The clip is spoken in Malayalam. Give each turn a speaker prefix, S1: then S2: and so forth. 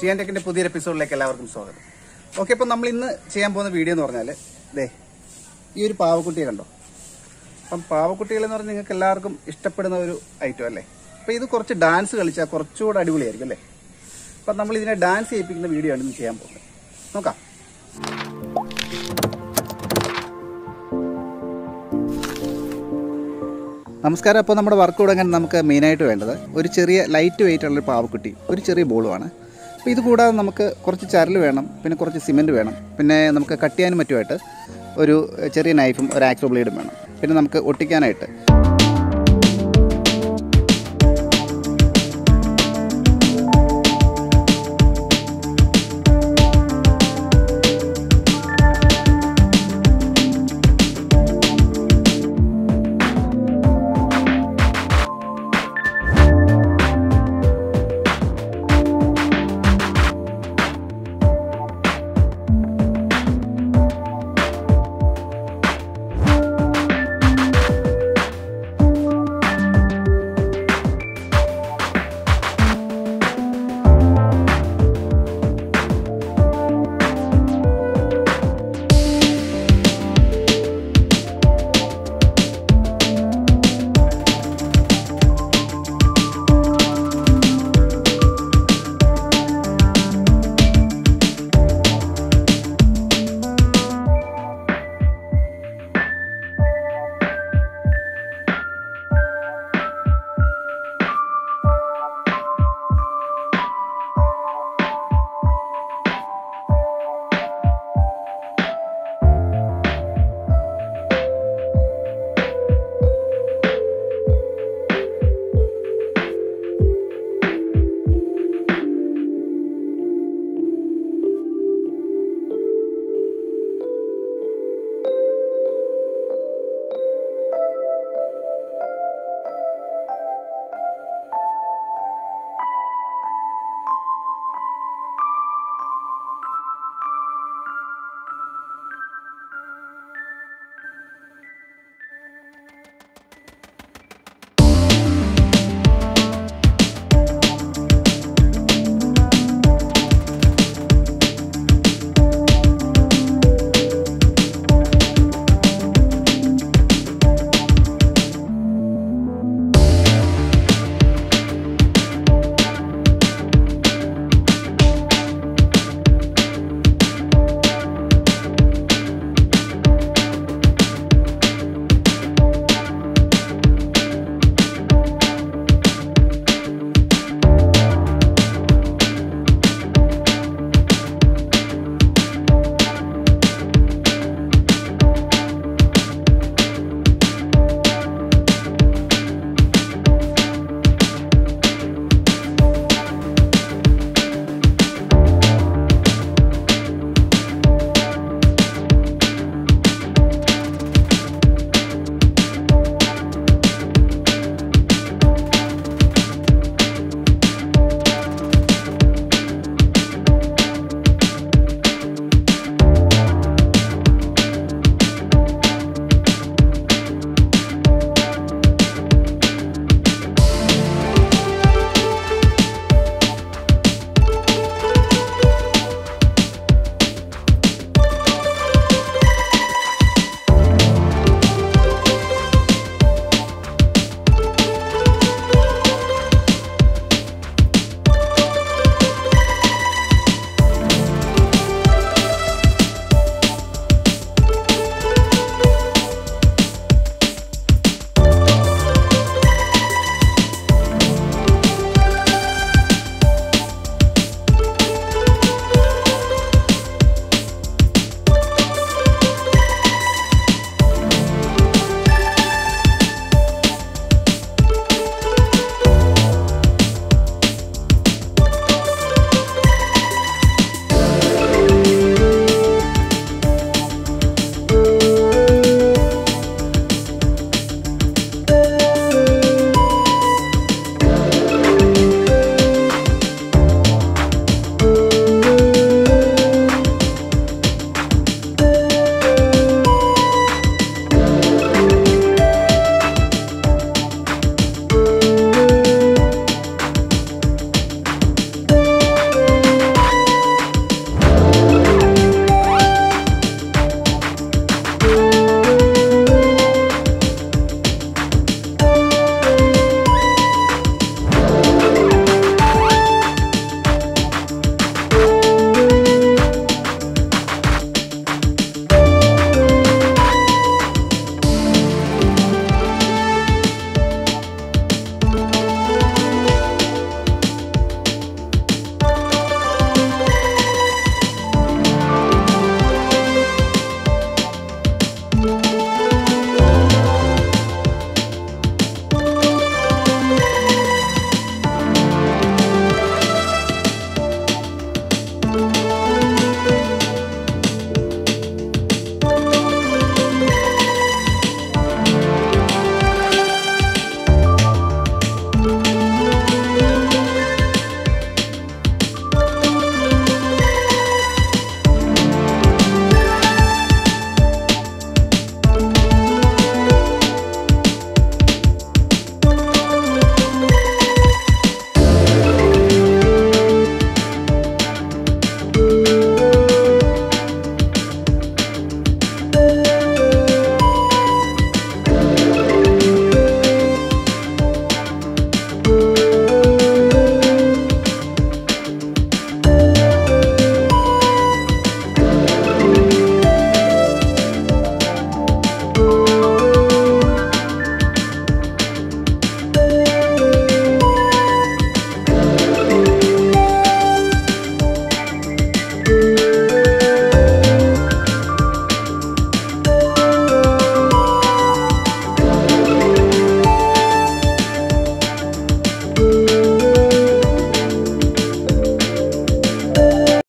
S1: ടിയാൻ ടെക്കിന്റെ പുതിയൊരു എപ്പിസോഡിലേക്ക് എല്ലാവർക്കും സ്വാഗതം. ഓക്കെ, അപ്പോൾ നമ്മൾ ഇന്ന് ചെയ്യാൻ പോകുന്ന വീഡിയോ എന്ന് പറഞ്ഞാൽ ഈ ഒരു പാവക്കുട്ടിയെ കണ്ടോ. അപ്പം പാവക്കുട്ടികളെന്ന് പറഞ്ഞാൽ നിങ്ങൾക്ക് എല്ലാവർക്കും ഇഷ്ടപ്പെടുന്ന ഒരു ഐറ്റം അല്ലേ. അപ്പോൾ ഇത് കുറച്ച് ഡാൻസ് കളിച്ചാൽ കുറച്ചുകൂടെ അടിപൊളിയായിരിക്കും അല്ലേ. അപ്പം നമ്മൾ ഇതിനെ ഡാൻസ് ചെയ്യിപ്പിക്കുന്ന വീഡിയോ ആണ് ഇന്ന് ചെയ്യാൻ പോകുന്നത്. നോക്കാം. നമസ്കാരം. അപ്പോൾ നമ്മുടെ വർക്ക് തുടങ്ങാൻ നമുക്ക് മെയിനായിട്ട് വേണ്ടത് ഒരു ചെറിയ ലൈറ്റ് വെയിറ്റ് ഉള്ളൊരു പാവക്കുട്ടി, ഒരു ചെറിയ ബോളുമാണ്. അപ്പോൾ ഇത് കൂടാതെ നമുക്ക് കുറച്ച് ചരൽ വേണം, പിന്നെ കുറച്ച് സിമെൻറ്റ് വേണം, പിന്നെ നമുക്ക് കട്ട് ചെയ്യാനും മറ്റുമായിട്ട് ഒരു ചെറിയ നൈഫും ഒരു ആക്സോ ബ്ലേഡും വേണം, പിന്നെ നമുക്ക് ഒട്ടിക്കാനായിട്ട്